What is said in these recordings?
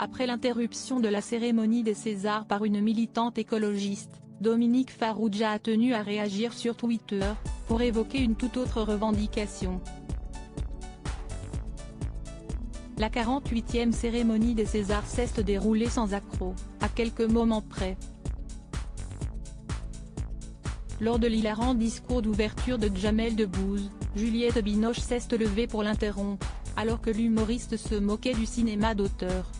Après l'interruption de la cérémonie des Césars par une militante écologiste, Dominique Farrugia a tenu à réagir sur Twitter, pour évoquer une toute autre revendication. La 48e cérémonie des Césars s'est déroulée sans accroc, à quelques moments près. Lors de l'hilarant discours d'ouverture de Jamel Debbouze, Juliette Binoche s'est levée pour l'interrompre, alors que l'humoriste se moquait du cinéma d'auteur.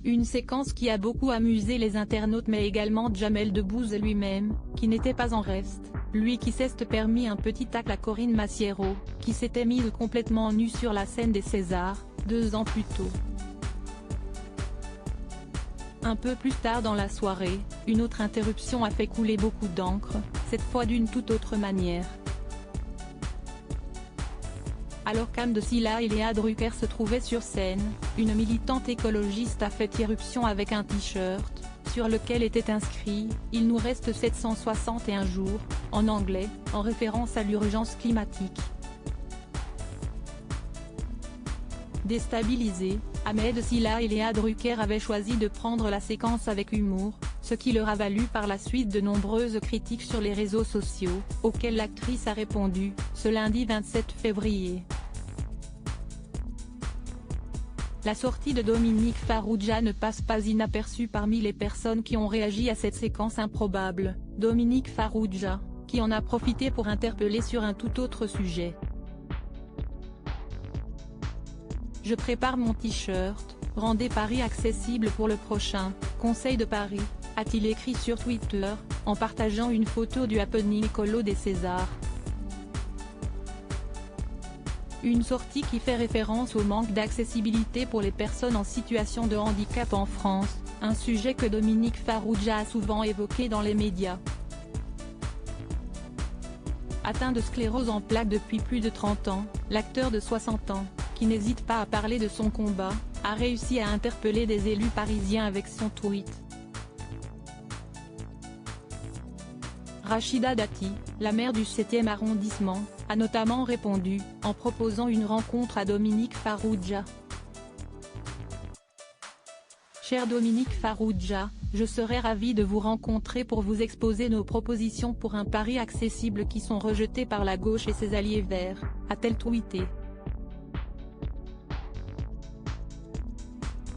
Une séquence qui a beaucoup amusé les internautes mais également Jamel Debbouze lui-même, qui n'était pas en reste, lui qui s'est permis un petit tacle à Corinne Massiero, qui s'était mise complètement nue sur la scène des Césars, 2 ans plus tôt. Un peu plus tard dans la soirée, une autre interruption a fait couler beaucoup d'encre, cette fois d'une toute autre manière. Alors qu'Anne de Silla et Léa Drucker se trouvaient sur scène, une militante écologiste a fait irruption avec un t-shirt, sur lequel était inscrit « Il nous reste 761 jours », en anglais, en référence à l'urgence climatique. Déstabilisés, Ahmed Silla et Léa Drucker avaient choisi de prendre la séquence avec humour, ce qui leur a valu par la suite de nombreuses critiques sur les réseaux sociaux, auxquelles l'actrice a répondu, ce lundi 27 février. La sortie de Dominique Farrugia ne passe pas inaperçue parmi les personnes qui ont réagi à cette séquence improbable. Dominique Farrugia, qui en a profité pour interpeller sur un tout autre sujet. Je prépare mon t-shirt, rendez Paris accessible pour le prochain Conseil de Paris, a-t-il écrit sur Twitter, en partageant une photo du happening écolo des Césars. Une sortie qui fait référence au manque d'accessibilité pour les personnes en situation de handicap en France, un sujet que Dominique Farrugia a souvent évoqué dans les médias. Atteint de sclérose en plaques depuis plus de 30 ans, l'acteur de 60 ans, qui n'hésite pas à parler de son combat, a réussi à interpeller des élus parisiens avec son tweet. Rachida Dati, la maire du 7e arrondissement, a notamment répondu, en proposant une rencontre à Dominique Farrugia. Cher Dominique Farrugia, je serais ravie de vous rencontrer pour vous exposer nos propositions pour un Paris accessible qui sont rejetées par la gauche et ses alliés verts, a-t-elle tweeté.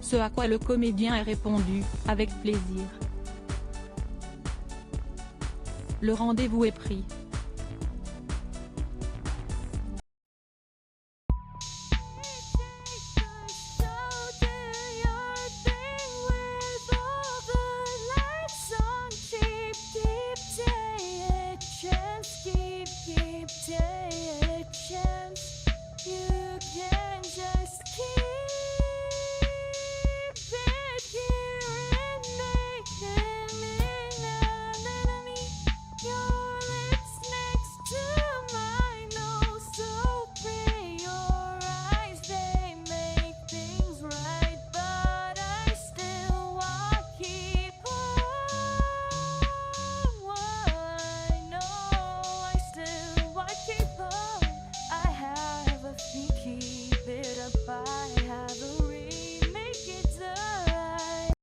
Ce à quoi le comédien a répondu, avec plaisir. Le rendez-vous est pris.